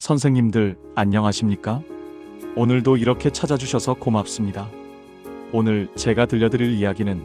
선생님들 안녕하십니까? 오늘도 이렇게 찾아주셔서 고맙습니다. 오늘 제가 들려드릴 이야기는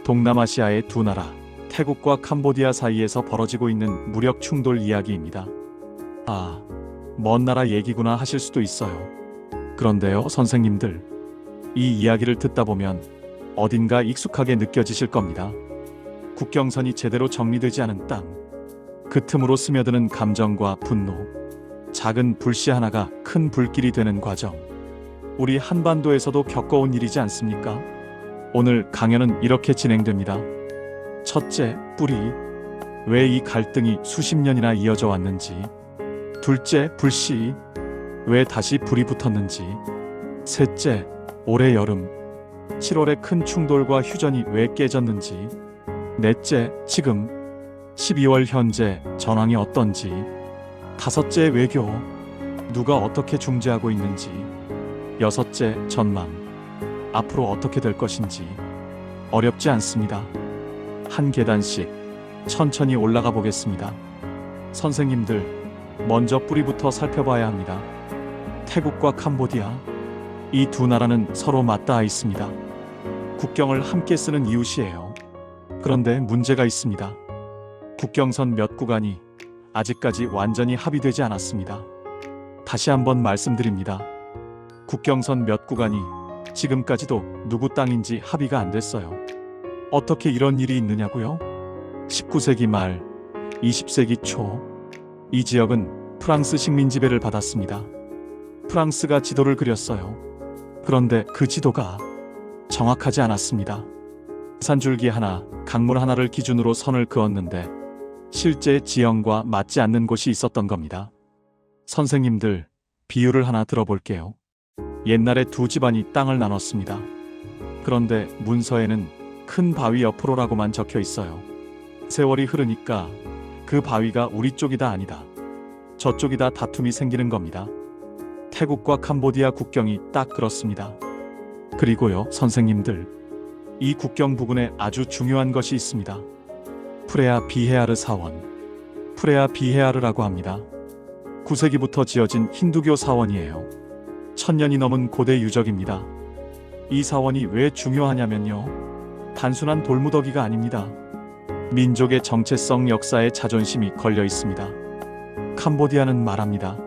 동남아시아의 두 나라, 태국과 캄보디아 사이에서 벌어지고 있는 무력 충돌 이야기입니다. 아, 먼 나라 얘기구나 하실 수도 있어요. 그런데요, 선생님들. 이 이야기를 듣다 보면 어딘가 익숙하게 느껴지실 겁니다. 국경선이 제대로 정리되지 않은 땅, 그 틈으로 스며드는 감정과 분노, 작은 불씨 하나가 큰 불길이 되는 과정. 우리 한반도에서도 겪어온 일이지 않습니까? 오늘 강연은 이렇게 진행됩니다. 첫째, 뿌리. 왜 이 갈등이 수십 년이나 이어져 왔는지. 둘째, 불씨. 왜 다시 불이 붙었는지. 셋째, 올해 여름. 7월의 큰 충돌과 휴전이 왜 깨졌는지. 넷째, 지금 12월 현재 전황이 어떤지. 다섯째, 외교. 누가 어떻게 중재하고 있는지. 여섯째, 전망. 앞으로 어떻게 될 것인지. 어렵지 않습니다. 한 계단씩 천천히 올라가 보겠습니다. 선생님들, 먼저 뿌리부터 살펴봐야 합니다. 태국과 캄보디아, 이 두 나라는 서로 맞닿아 있습니다. 국경을 함께 쓰는 이웃이에요. 그런데 문제가 있습니다. 국경선 몇 구간이 아직까지 완전히 합의되지 않았습니다. 다시 한번 말씀드립니다. 국경선 몇 구간이 지금까지도 누구 땅인지 합의가 안 됐어요. 어떻게 이런 일이 있느냐고요? 19세기 말, 20세기 초, 이 지역은 프랑스 식민 지배를 받았습니다. 프랑스가 지도를 그렸어요. 그런데 그 지도가 정확하지 않았습니다. 산줄기 하나, 강물 하나를 기준으로 선을 그었는데 실제 지형과 맞지 않는 곳이 있었던 겁니다. 선생님들, 비유를 하나 들어볼게요. 옛날에 두 집안이 땅을 나눴습니다. 그런데 문서에는 큰 바위 옆으로라고만 적혀 있어요. 세월이 흐르니까 그 바위가 우리 쪽이다 아니다, 저쪽이다 다툼이 생기는 겁니다. 태국과 캄보디아 국경이 딱 그렇습니다. 그리고요, 선생님들, 이 국경 부근에 아주 중요한 것이 있습니다. 프레아 비헤아르 사원, 프레아 비헤아르라고 합니다. 9세기부터 지어진 힌두교 사원이에요. 1000년이 넘은 고대 유적입니다. 이 사원이 왜 중요하냐면요, 단순한 돌무더기가 아닙니다. 민족의 정체성, 역사의 자존심이 걸려 있습니다. 캄보디아는 말합니다.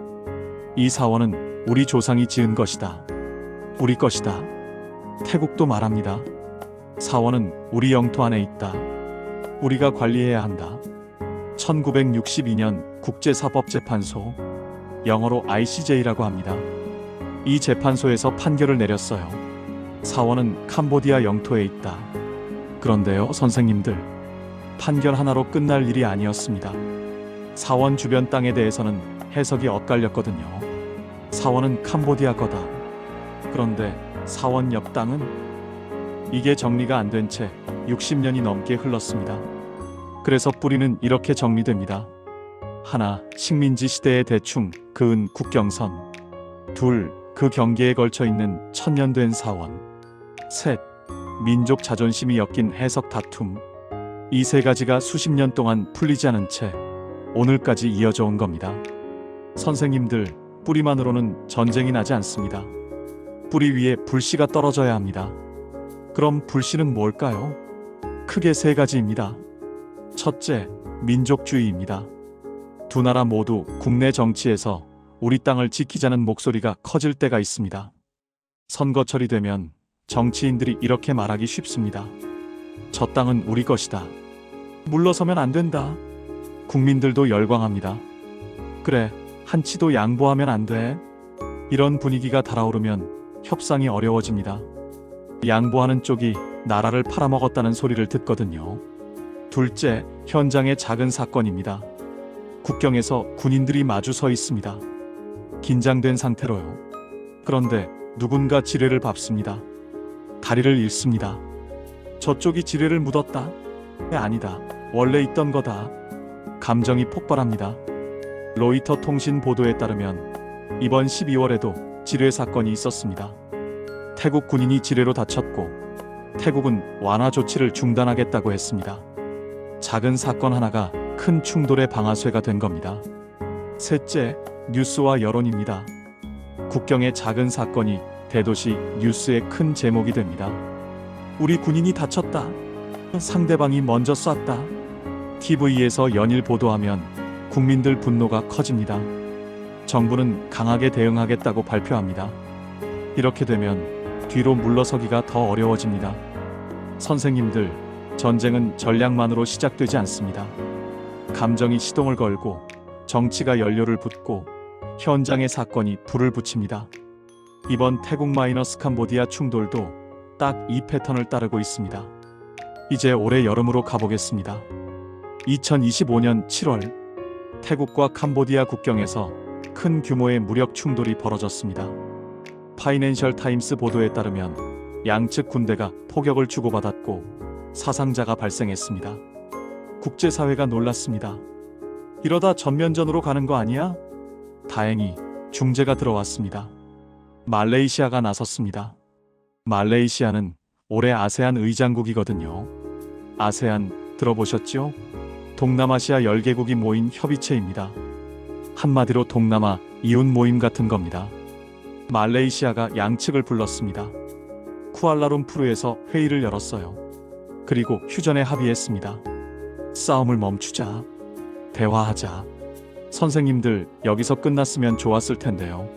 이 사원은 우리 조상이 지은 것이다, 우리 것이다. 태국도 말합니다. 사원은 우리 영토 안에 있다, 우리가 관리해야 한다. 1962년 국제사법재판소, 영어로 ICJ라고 합니다. 이 재판소에서 판결을 내렸어요. 사원은 캄보디아 영토에 있다. 그런데요, 선생님들, 판결 하나로 끝날 일이 아니었습니다. 사원 주변 땅에 대해서는 해석이 엇갈렸거든요. 사원은 캄보디아 거다. 그런데 사원 옆 땅은? 이게 정리가 안 된 채 60년이 넘게 흘렀습니다. 그래서 뿌리는 이렇게 정리됩니다. 하나, 식민지 시대에 대충 그은 국경선. 둘, 그 경계에 걸쳐 있는 1000년 된 사원. 셋, 민족 자존심이 엮인 해석 다툼. 이 세 가지가 수십 년 동안 풀리지 않은 채 오늘까지 이어져 온 겁니다. 선생님들, 뿌리만으로는 전쟁이 나지 않습니다. 뿌리 위에 불씨가 떨어져야 합니다. 그럼 불씨는 뭘까요? 크게 세 가지입니다. 첫째, 민족주의입니다. 두 나라 모두 국내 정치에서 우리 땅을 지키자는 목소리가 커질 때가 있습니다. 선거철이 되면 정치인들이 이렇게 말하기 쉽습니다. 저 땅은 우리 것이다, 물러서면 안 된다. 국민들도 열광합니다. 그래, 한치도 양보하면 안 돼. 이런 분위기가 달아오르면 협상이 어려워집니다. 양보하는 쪽이 나라를 팔아먹었다는 소리를 듣거든요. 둘째, 현장의 작은 사건입니다. 국경에서 군인들이 마주 서 있습니다. 긴장된 상태로요. 그런데 누군가 지뢰를 밟습니다. 다리를 잃습니다. 저쪽이 지뢰를 묻었다? 아니다, 원래 있던 거다. 감정이 폭발합니다. 로이터 통신 보도에 따르면 이번 12월에도 지뢰 사건이 있었습니다. 태국 군인이 지뢰로 다쳤고 태국은 완화 조치를 중단하겠다고 했습니다. 작은 사건 하나가 큰 충돌의 방아쇠가 된 겁니다. 셋째, 뉴스와 여론입니다. 국경의 작은 사건이 대도시 뉴스의 큰 제목이 됩니다. 우리 군인이 다쳤다. 상대방이 먼저 쐈다. TV에서 연일 보도하면 국민들 분노가 커집니다. 정부는 강하게 대응하겠다고 발표합니다. 이렇게 되면 뒤로 물러서기가 더 어려워집니다. 선생님들, 전쟁은 전략만으로 시작되지 않습니다. 감정이 시동을 걸고 정치가 연료를 붓고 현장의 사건이 불을 붙입니다. 이번 태국 마이너스 캄보디아 충돌도 딱 이 패턴을 따르고 있습니다. 이제 올해 여름으로 가보겠습니다. 2025년 7월 태국과 캄보디아 국경에서 큰 규모의 무력 충돌이 벌어졌습니다. 파이낸셜 타임스 보도에 따르면 양측 군대가 포격을 주고받았고 사상자가 발생했습니다. 국제사회가 놀랐습니다. 이러다 전면전으로 가는 거 아니야? 다행히 중재가 들어왔습니다. 말레이시아가 나섰습니다. 말레이시아는 올해 아세안 의장국이거든요. 아세안 들어보셨죠? 동남아시아 10개국이 모인 협의체입니다. 한마디로 동남아 이웃 모임 같은 겁니다. 말레이시아가 양측을 불렀습니다. 쿠알라룸푸르에서 회의를 열었어요. 그리고 휴전에 합의했습니다. 싸움을 멈추자. 대화하자. 선생님들, 여기서 끝났으면 좋았을 텐데요.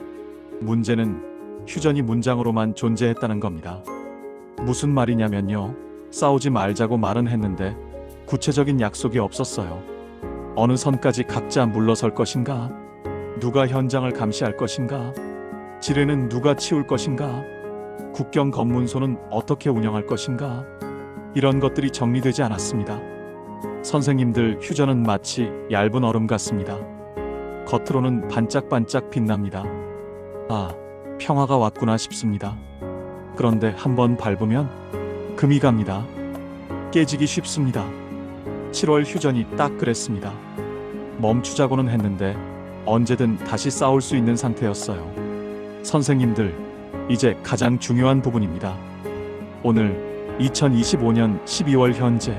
문제는 휴전이 문장으로만 존재했다는 겁니다. 무슨 말이냐면요. 싸우지 말자고 말은 했는데 구체적인 약속이 없었어요. 어느 선까지 각자 물러설 것인가? 누가 현장을 감시할 것인가? 지뢰는 누가 치울 것인가? 국경 검문소는 어떻게 운영할 것인가? 이런 것들이 정리되지 않았습니다. 선생님들, 휴전은 마치 얇은 얼음 같습니다. 겉으로는 반짝반짝 빛납니다. 아, 평화가 왔구나 싶습니다. 그런데 한번 밟으면 금이 갑니다. 깨지기 쉽습니다. 7월 휴전이 딱 그랬습니다. 멈추자고는 했는데 언제든 다시 싸울 수 있는 상태였어요. 선생님들, 이제 가장 중요한 부분입니다. 오늘 2025년 12월 현재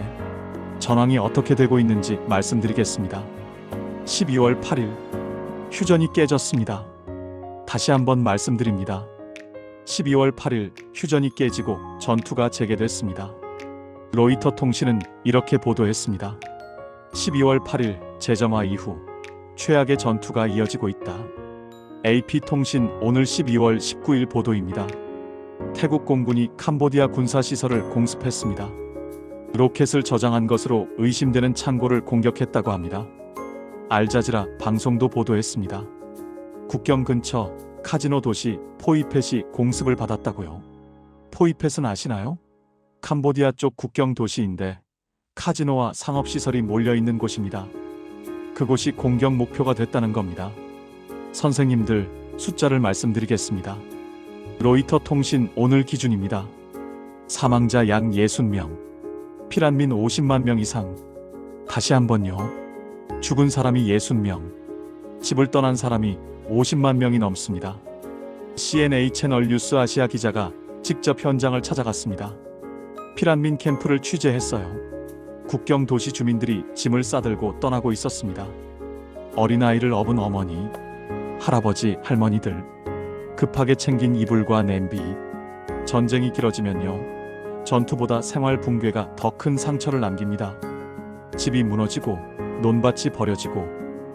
전황이 어떻게 되고 있는지 말씀드리겠습니다. 12월 8일 휴전이 깨졌습니다. 다시 한번 말씀드립니다. 12월 8일 휴전이 깨지고 전투가 재개됐습니다. 로이터 통신은 이렇게 보도했습니다. 12월 8일 재점화 이후 최악의 전투가 이어지고 있다. AP통신 오늘 12월 19일 보도입니다. 태국 공군이 캄보디아 군사시설을 공습했습니다. 로켓을 저장한 것으로 의심되는 창고를 공격했다고 합니다. 알자지라 방송도 보도했습니다. 국경 근처 카지노 도시 포이펫이 공습을 받았다고요. 포이펫은 아시나요? 캄보디아 쪽 국경 도시인데 카지노와 상업시설이 몰려있는 곳입니다. 그곳이 공격 목표가 됐다는 겁니다. 선생님들, 숫자를 말씀드리겠습니다. 로이터 통신 오늘 기준입니다. 사망자 약 60명, 피난민 50만 명 이상. 다시 한번요. 죽은 사람이 60명, 집을 떠난 사람이 50만 명이 넘습니다. CNA 채널 뉴스 아시아 기자가 직접 현장을 찾아갔습니다. 피난민 캠프를 취재했어요. 국경 도시 주민들이 짐을 싸들고 떠나고 있었습니다. 어린아이를 업은 어머니, 할아버지, 할머니들, 급하게 챙긴 이불과 냄비. 전쟁이 길어지면요, 전투보다 생활 붕괴가 더 큰 상처를 남깁니다. 집이 무너지고 논밭이 버려지고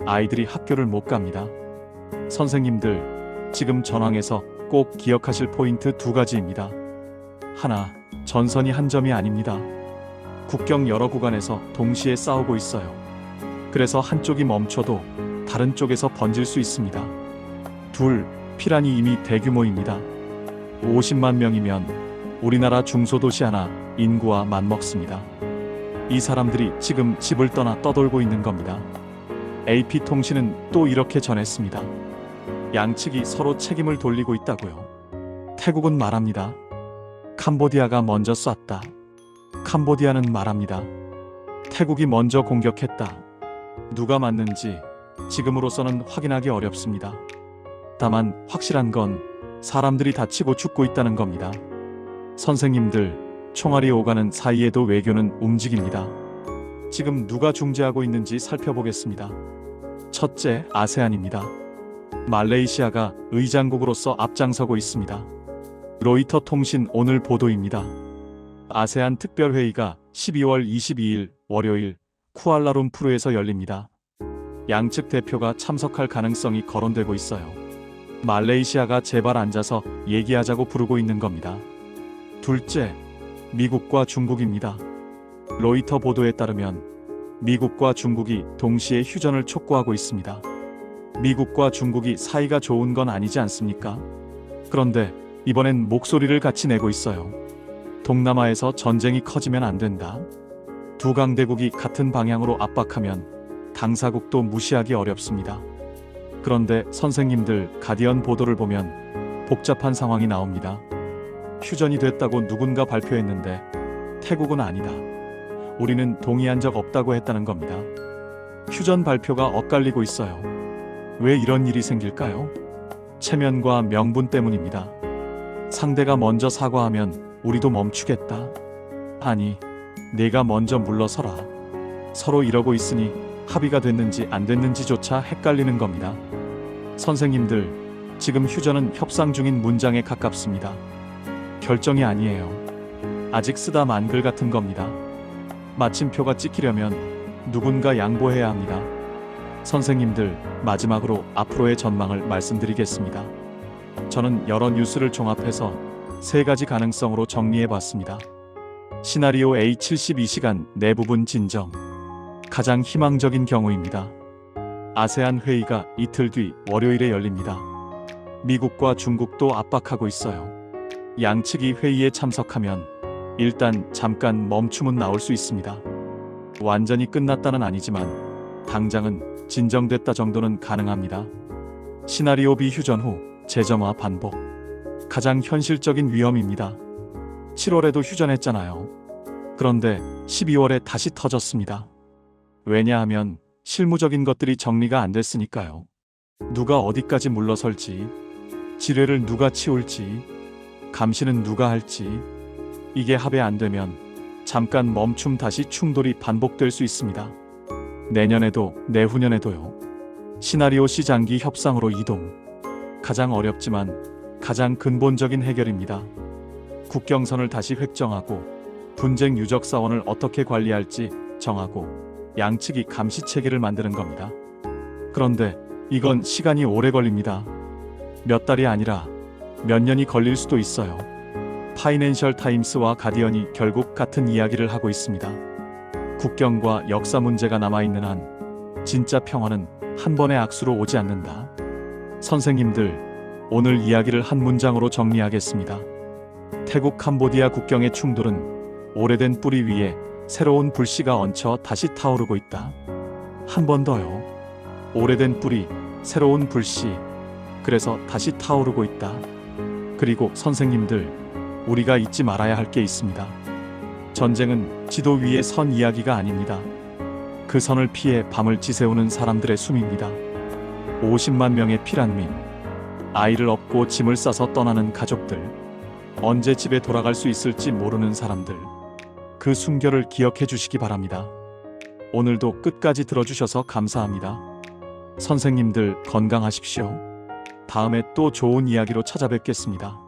아이들이 학교를 못 갑니다. 선생님들, 지금 전황에서 꼭 기억하실 포인트 2가지입니다. 하나, 전선이 한 점이 아닙니다. 국경 여러 구간에서 동시에 싸우고 있어요. 그래서 한쪽이 멈춰도 다른 쪽에서 번질 수 있습니다. 둘, 피란이 이미 대규모입니다. 50만 명이면 우리나라 중소도시 하나 인구와 맞먹습니다. 이 사람들이 지금 집을 떠나 떠돌고 있는 겁니다. AP통신은 또 이렇게 전했습니다. 양측이 서로 책임을 돌리고 있다고요. 태국은 말합니다. 캄보디아가 먼저 쐈다. 캄보디아는 말합니다. 태국이 먼저 공격했다. 누가 맞는지 지금으로서는 확인하기 어렵습니다. 다만 확실한 건 사람들이 다치고 죽고 있다는 겁니다. 선생님들, 총알이 오가는 사이에도 외교는 움직입니다. 지금 누가 중재하고 있는지 살펴보겠습니다. 첫째, 아세안입니다. 말레이시아가 의장국으로서 앞장서고 있습니다. 로이터 통신 오늘 보도입니다. 아세안 특별회의가 12월 22일 월요일 쿠알라룸푸르에서 열립니다. 양측 대표가 참석할 가능성이 거론되고 있어요. 말레이시아가 제발 앉아서 얘기하자고 부르고 있는 겁니다. 둘째, 미국과 중국입니다. 로이터 보도에 따르면 미국과 중국이 동시에 휴전을 촉구하고 있습니다. 미국과 중국이 사이가 좋은 건 아니지 않습니까? 그런데 이번엔 목소리를 같이 내고 있어요. 동남아에서 전쟁이 커지면 안 된다. 두 강대국이 같은 방향으로 압박하면 당사국도 무시하기 어렵습니다. 그런데 선생님들, 가디언 보도를 보면 복잡한 상황이 나옵니다. 휴전이 됐다고 누군가 발표했는데 태국은 아니다. 우리는 동의한 적 없다고 했다는 겁니다. 휴전 발표가 엇갈리고 있어요. 왜 이런 일이 생길까요? 체면과 명분 때문입니다. 상대가 먼저 사과하면 우리도 멈추겠다. 아니, 내가 먼저 물러서라. 서로 이러고 있으니 합의가 됐는지 안 됐는지조차 헷갈리는 겁니다. 선생님들, 지금 휴전은 협상 중인 문장에 가깝습니다. 결정이 아니에요. 아직 쓰다 만 글 같은 겁니다. 마침표가 찍히려면 누군가 양보해야 합니다. 선생님들, 마지막으로 앞으로의 전망을 말씀드리겠습니다. 저는 여러 뉴스를 종합해서 세 가지 가능성으로 정리해봤습니다. 시나리오 A 72시간 내 부분 진정. 가장 희망적인 경우입니다. 아세안 회의가 이틀 뒤 월요일에 열립니다. 미국과 중국도 압박하고 있어요. 양측이 회의에 참석하면 일단 잠깐 멈춤은 나올 수 있습니다. 완전히 끝났다는 아니지만 당장은 진정됐다 정도는 가능합니다. 시나리오 B 휴전 후 재점화 반복. 가장 현실적인 위험입니다. 7월에도 휴전했잖아요. 그런데 12월에 다시 터졌습니다. 왜냐하면 실무적인 것들이 정리가 안 됐으니까요. 누가 어디까지 물러설지, 지뢰를 누가 치울지, 감시는 누가 할지, 이게 합의 안 되면 잠깐 멈춤 다시 충돌이 반복될 수 있습니다. 내년에도 내후년에도요. 시나리오 C 장기 협상으로 이동. 가장 어렵지만 가장 근본적인 해결입니다. 국경선을 다시 획정하고 분쟁 유적 사원을 어떻게 관리할지 정하고 양측이 감시 체계를 만드는 겁니다. 그런데 이건 시간이 오래 걸립니다. 몇 달이 아니라 몇 년이 걸릴 수도 있어요. 파이낸셜 타임스와 가디언이 결국 같은 이야기를 하고 있습니다. 국경과 역사 문제가 남아있는 한 진짜 평화는 한 번의 악수로 오지 않는다. 선생님들, 오늘 이야기를 한 문장으로 정리하겠습니다. 태국 캄보디아 국경의 충돌은 오래된 뿌리 위에 새로운 불씨가 얹혀 다시 타오르고 있다. 한 번 더요. 오래된 뿌리, 새로운 불씨. 그래서 다시 타오르고 있다. 그리고 선생님들, 우리가 잊지 말아야 할 게 있습니다. 전쟁은 지도 위에 선 이야기가 아닙니다. 그 선을 피해 밤을 지새우는 사람들의 숨입니다. 50만 명의 피난민, 아이를 업고 짐을 싸서 떠나는 가족들, 언제 집에 돌아갈 수 있을지 모르는 사람들, 그 숨결을 기억해 주시기 바랍니다. 오늘도 끝까지 들어주셔서 감사합니다. 선생님들 건강하십시오. 다음에 또 좋은 이야기로 찾아뵙겠습니다.